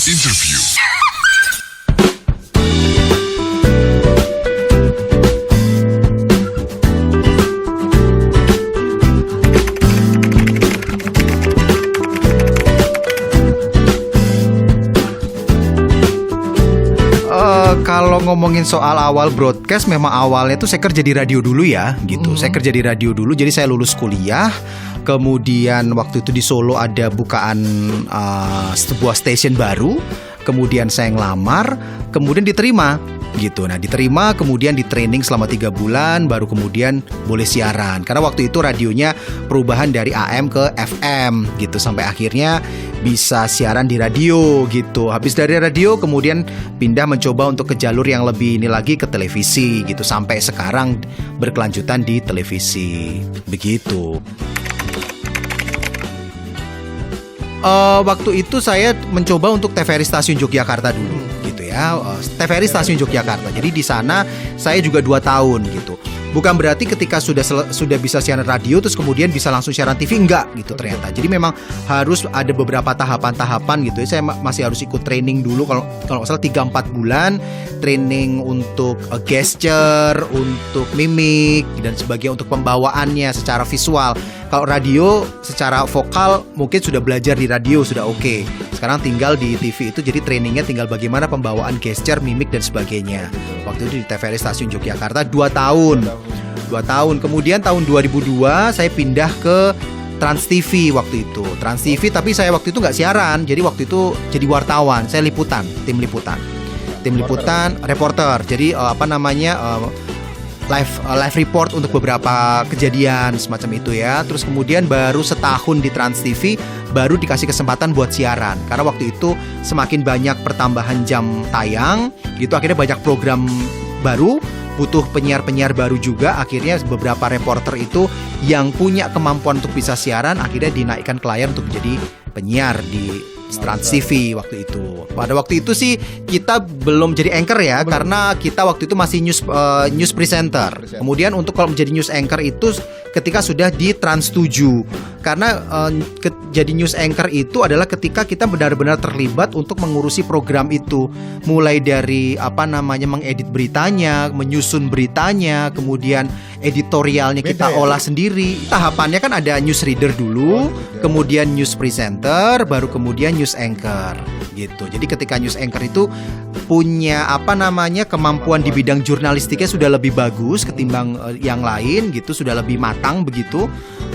Interview. Kalau ngomongin soal awal broadcast, memang awalnya tuh saya kerja di radio dulu ya, gitu. Saya kerja di radio dulu, jadi saya lulus kuliah. Kemudian waktu itu di Solo ada bukaan sebuah stasiun baru. Kemudian saya ngelamar, kemudian diterima gitu. Nah diterima, kemudian di training selama 3 bulan, baru kemudian boleh siaran. Karena waktu itu radionya perubahan dari AM ke FM gitu, sampai akhirnya bisa siaran di radio gitu. Habis dari radio kemudian pindah mencoba untuk ke jalur yang lebih ini lagi, ke televisi gitu. Sampai sekarang berkelanjutan di televisi begitu. Waktu itu saya mencoba untuk TVRI Stasiun Yogyakarta dulu gitu ya, TVRI Stasiun Yogyakarta. Jadi di sana saya juga 2 tahun gitu. Bukan berarti ketika sudah bisa siaran radio terus kemudian bisa langsung siaran TV, enggak gitu ternyata. Jadi memang harus ada beberapa tahapan-tahapan gitu. Saya masih harus ikut training dulu, kalau nggak salah 3-4 bulan training untuk gesture, untuk mimik dan sebagainya, untuk pembawaannya secara visual. Kalau radio secara vokal mungkin sudah belajar di radio, sudah oke. Sekarang tinggal di TV itu, jadi trainingnya tinggal bagaimana pembawaan gesture, mimik dan sebagainya. Waktu itu di TVRI Stasiun Yogyakarta 2 tahun. Kemudian tahun 2002 saya pindah ke Trans TV waktu itu. Trans TV, tapi saya waktu itu nggak siaran. Jadi waktu itu jadi wartawan. Saya liputan, tim liputan, reporter. Jadi live report untuk beberapa kejadian semacam itu ya. Terus kemudian baru setahun di Trans TV baru dikasih kesempatan buat siaran. Karena waktu itu semakin banyak pertambahan jam tayang gitu, akhirnya banyak program baru, butuh penyiar-penyiar baru juga. Akhirnya beberapa reporter itu yang punya kemampuan untuk bisa siaran akhirnya dinaikkan ke layar untuk menjadi penyiar di Trans TV waktu itu. Pada waktu itu sih kita belum jadi anchor ya, karena kita waktu itu masih news presenter. Kemudian untuk kalau menjadi news anchor itu ketika sudah di Trans 7. Karena jadi news anchor itu adalah ketika kita benar-benar terlibat untuk mengurusi program itu. Mulai dari mengedit beritanya, menyusun beritanya, kemudian editorialnya kita olah sendiri. Tahapannya kan ada news reader dulu, kemudian news presenter, baru kemudian news anchor gitu. Jadi ketika news anchor itu punya kemampuan di bidang jurnalistiknya sudah lebih bagus ketimbang yang lain gitu, sudah lebih matang begitu.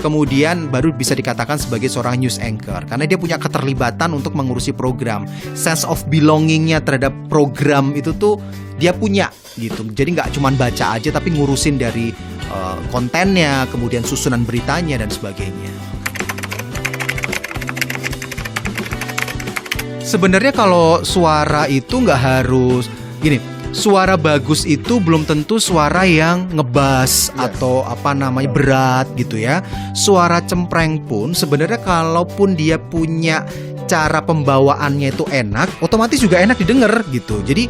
Kemudian baru bisa dikatakan sebagai seorang news anchor karena dia punya keterlibatan untuk mengurusi program. Sense of belongingnya terhadap program itu tuh dia punya gitu. Jadi nggak cuma baca aja tapi ngurusin dari kontennya, kemudian susunan beritanya dan sebagainya. Sebenarnya kalau suara itu nggak harus gini. Suara bagus itu belum tentu suara yang ngebas atau berat gitu ya. Suara cempreng pun sebenarnya kalaupun dia punya cara pembawaannya itu enak, otomatis juga enak didengar gitu. Jadi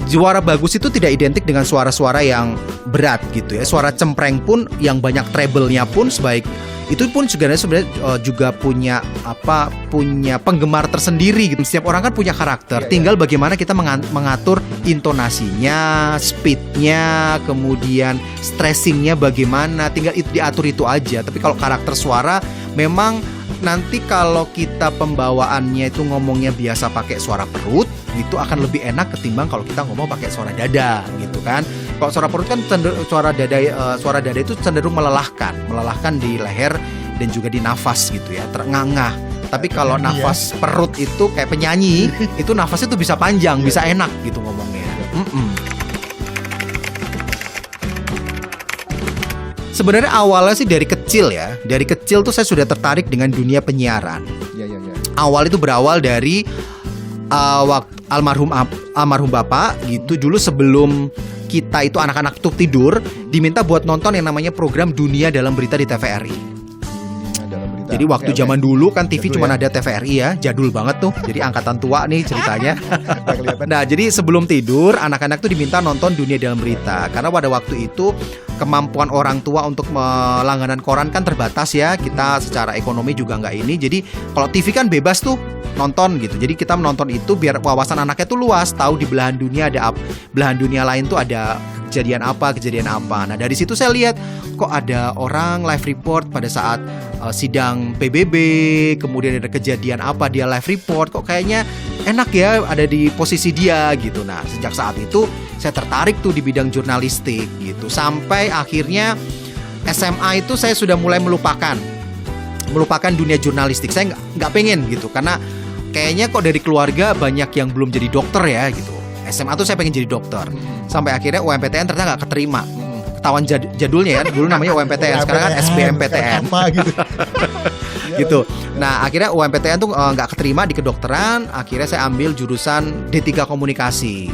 suara bagus itu tidak identik dengan suara-suara yang berat gitu ya. Suara cempreng pun yang banyak treble-nya pun sebaik itu pun sebenarnya juga punya penggemar tersendiri gitu. Setiap orang kan punya karakter. Tinggal bagaimana kita mengatur intonasinya, speednya, kemudian stressingnya bagaimana. Tinggal itu diatur itu aja. Tapi kalau karakter suara memang nanti kalau kita pembawaannya itu ngomongnya biasa pakai suara perut, itu akan lebih enak ketimbang kalau kita ngomong pakai suara dada gitu kan. Kalau suara perut kan suara dada itu cenderung melelahkan di leher dan juga di nafas gitu ya, terengah-engah. Tapi kalau nafas perut itu kayak penyanyi, itu nafasnya tuh bisa panjang, bisa enak gitu ngomongnya. Sebenarnya awalnya sih dari kecil ya. Dari kecil tuh saya sudah tertarik dengan dunia penyiaran. Awal itu berawal dari almarhum bapak gitu. Dulu sebelum kita itu anak-anak tuh tidur, diminta buat nonton yang namanya program Dunia Dalam Berita di TVRI. Jadi waktu zaman dulu kan TV cuma ada TVRI ya, jadul banget tuh. Jadi angkatan tua nih ceritanya. Nah, jadi sebelum tidur anak-anak tuh diminta nonton Dunia Dalam Berita. Karena pada waktu itu kemampuan orang tua untuk langganan koran kan terbatas ya. Kita secara ekonomi juga nggak ini. Jadi kalau TV kan bebas tuh nonton gitu. Jadi kita menonton itu biar wawasan anaknya tuh luas, tahu di belahan dunia belahan dunia lain tuh ada kejadian apa. Nah, dari situ saya lihat kok ada orang live report pada saat sidang PBB, kemudian ada kejadian apa dia live report, kok kayaknya enak ya ada di posisi dia gitu. Nah, sejak saat itu saya tertarik tuh di bidang jurnalistik gitu. Sampai akhirnya SMA itu saya sudah mulai melupakan dunia jurnalistik. Saya nggak pengen gitu, karena kayaknya kok dari keluarga banyak yang belum jadi dokter ya gitu. SMA tuh saya pengen jadi dokter. Sampai akhirnya UMPTN ternyata nggak keterima. Ketahuan jadulnya ya, dulu namanya UMPTN, sekarang kan SBMPTN. Gitu. Nah, akhirnya UMPTN tuh nggak keterima di kedokteran. Akhirnya saya ambil jurusan D3 Komunikasi,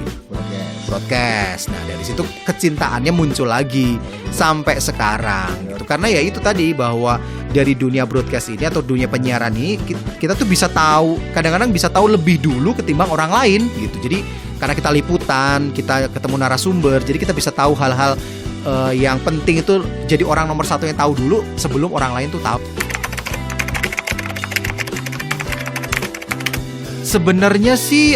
broadcast. Nah, dari situ kecintaannya muncul lagi sampai sekarang. Gitu. Karena ya itu tadi, bahwa dari dunia broadcast ini atau dunia penyiaran ini kita tuh bisa tahu, kadang-kadang bisa tahu lebih dulu ketimbang orang lain gitu. Jadi karena kita liputan, kita ketemu narasumber, jadi kita bisa tahu hal-hal yang penting itu, jadi orang nomor satu yang tahu dulu sebelum orang lain tuh tahu. Sebenarnya sih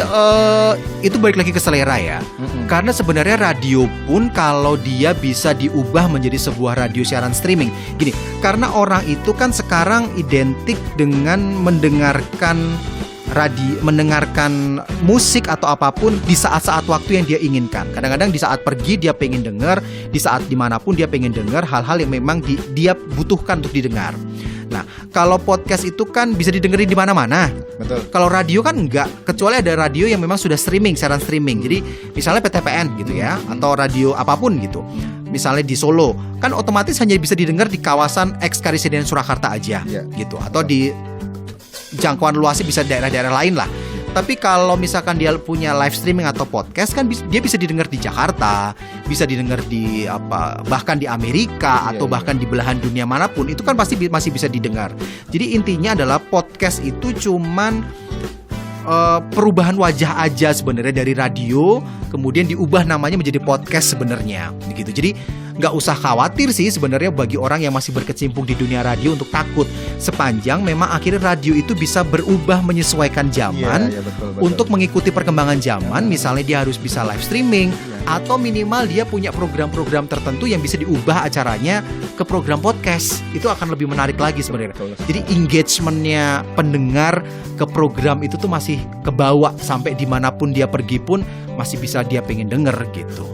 itu balik lagi ke selera ya. Karena sebenarnya radio pun kalau dia bisa diubah menjadi sebuah radio siaran streaming. Gini, karena orang itu kan sekarang identik dengan mendengarkan musik atau apapun di saat-saat waktu yang dia inginkan. Kadang-kadang di saat pergi dia pengen dengar, di saat dimanapun dia pengen dengar hal-hal yang memang dia butuhkan untuk didengar. Nah, kalau podcast itu kan bisa didengerin di mana-mana. Betul. Kalau radio kan enggak, kecuali ada radio yang memang sudah streaming, siaran streaming. Jadi misalnya PTPN gitu ya, atau radio apapun gitu. Misalnya di Solo, kan otomatis hanya bisa didengar di kawasan X Karisiden Surakarta aja, gitu. Atau di jangkauan luasnya bisa daerah-daerah lain lah. Tapi kalau misalkan dia punya live streaming atau podcast kan dia bisa didengar di Jakarta, bisa didengar di bahkan di Amerika atau bahkan di belahan dunia manapun, itu kan pasti masih bisa didengar. Jadi intinya adalah podcast itu cuman perubahan wajah aja sebenarnya dari radio, kemudian diubah namanya menjadi podcast sebenarnya, begitu. Jadi nggak usah khawatir sih sebenarnya bagi orang yang masih berkecimpung di dunia radio untuk takut, sepanjang memang akhirnya radio itu bisa berubah menyesuaikan zaman, betul. Untuk mengikuti perkembangan zaman. Misalnya dia harus bisa live streaming, atau minimal dia punya program-program tertentu yang bisa diubah acaranya ke program podcast. Itu akan lebih menarik lagi sebenarnya. Jadi engagementnya pendengar ke program itu tuh masih kebawa sampai dimanapun dia pergi pun masih bisa dia pengen denger gitu.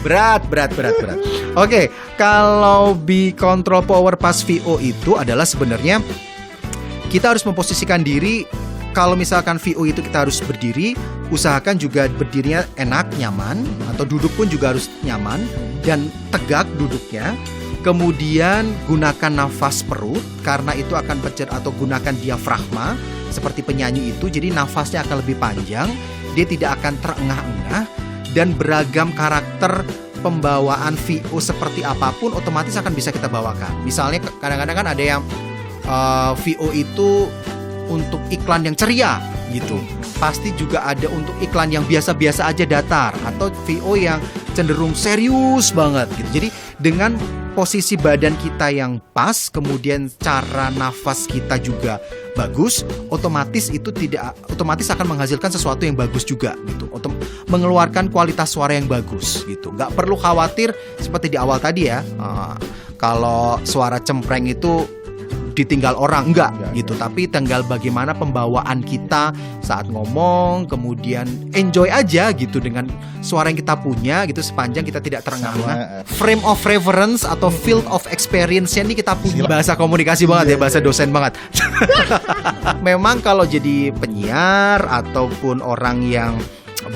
Berat. Oke, kalau Be Control Power pas VO itu adalah sebenarnya kita harus memposisikan diri. Kalau misalkan VO itu kita harus berdiri, usahakan juga berdirinya enak, nyaman, atau duduk pun juga harus nyaman dan tegak duduknya. Kemudian gunakan nafas perut, karena itu akan atau gunakan diafragma seperti penyanyi itu, jadi nafasnya akan lebih panjang, dia tidak akan terengah-engah. Dan beragam karakter pembawaan VO seperti apapun otomatis akan bisa kita bawakan. Misalnya kadang-kadang kan ada yang VO itu untuk iklan yang ceria gitu. Pasti juga ada untuk iklan yang biasa-biasa aja, datar, atau VO yang cenderung serius banget gitu. Jadi dengan posisi badan kita yang pas, kemudian cara nafas kita juga bagus, otomatis akan menghasilkan sesuatu yang bagus juga gitu, untuk mengeluarkan kualitas suara yang bagus gitu. Nggak perlu khawatir seperti di awal tadi ya, kalau suara cempreng itu ditinggal orang, enggak gitu. Tapi tinggal bagaimana pembawaan kita saat ngomong, kemudian enjoy aja gitu dengan suara yang kita punya gitu, sepanjang kita tidak terengah-engah. Frame of reference atau field of experience-nya ini kita punya. Bahasa komunikasi banget ya, bahasa dosen banget. Memang kalau jadi penyiar ataupun orang yang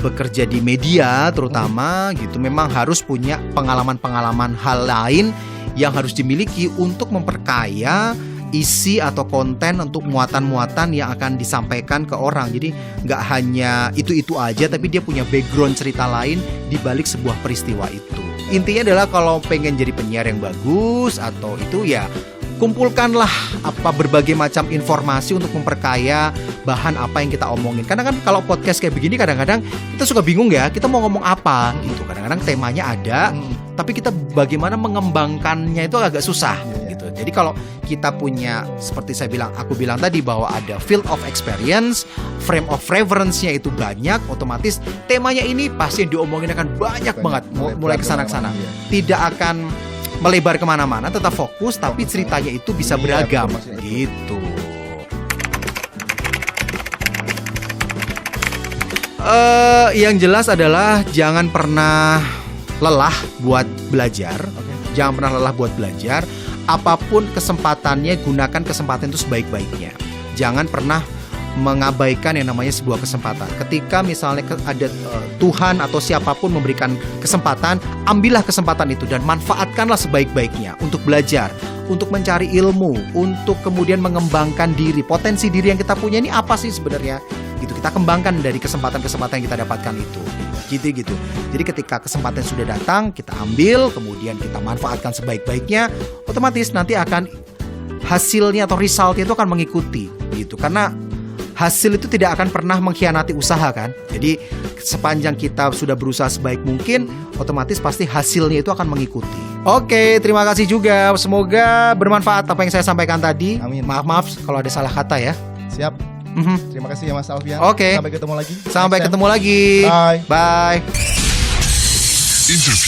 bekerja di media terutama gitu, memang harus punya pengalaman-pengalaman hal lain yang harus dimiliki untuk memperkaya isi atau konten untuk muatan-muatan yang akan disampaikan ke orang. Jadi nggak hanya itu-itu aja, tapi dia punya background cerita lain di balik sebuah peristiwa itu. Intinya adalah kalau pengen jadi penyiar yang bagus atau itu ya kumpulkanlah berbagai macam informasi untuk memperkaya bahan apa yang kita omongin. Karena kan kalau podcast kayak begini kadang-kadang kita suka bingung ya, kita mau ngomong apa gitu. Kadang-kadang temanya ada, tapi kita bagaimana mengembangkannya itu agak susah gitu. Jadi kalau kita punya, seperti aku bilang tadi bahwa ada field of experience, frame of reference-nya itu banyak, otomatis temanya ini pasti yang diomongin akan banyak banget, mulai kesana-kesana. Tidak akan melebar kemana-mana, tetap fokus, tapi ceritanya itu bisa beragam gitu. Yang jelas adalah jangan pernah lelah buat belajar. Jangan pernah lelah buat belajar. Apapun kesempatannya, gunakan kesempatan itu sebaik-baiknya. Jangan pernah mengabaikan yang namanya sebuah kesempatan. Ketika misalnya ada Tuhan atau siapapun memberikan kesempatan, ambillah kesempatan itu dan manfaatkanlah sebaik-baiknya untuk belajar, untuk mencari ilmu, untuk kemudian mengembangkan diri. Potensi diri yang kita punya ini apa sih sebenarnya? Gitu, kita kembangkan dari kesempatan-kesempatan yang kita dapatkan itu. Gitu. Jadi ketika kesempatan sudah datang, kita ambil, kemudian kita manfaatkan sebaik-baiknya, otomatis nanti akan hasilnya atau resultnya itu akan mengikuti gitu. Karena hasil itu tidak akan pernah mengkhianati usaha kan. Jadi sepanjang kita sudah berusaha sebaik mungkin, otomatis pasti hasilnya itu akan mengikuti. Oke, terima kasih juga. Semoga bermanfaat apa yang saya sampaikan tadi. Amin. Maaf kalau ada salah kata ya. Siap. Terima kasih ya Mas Alfian. Oke. Sampai ketemu lagi. Sampai ketemu lagi. Bye. Bye. Interview.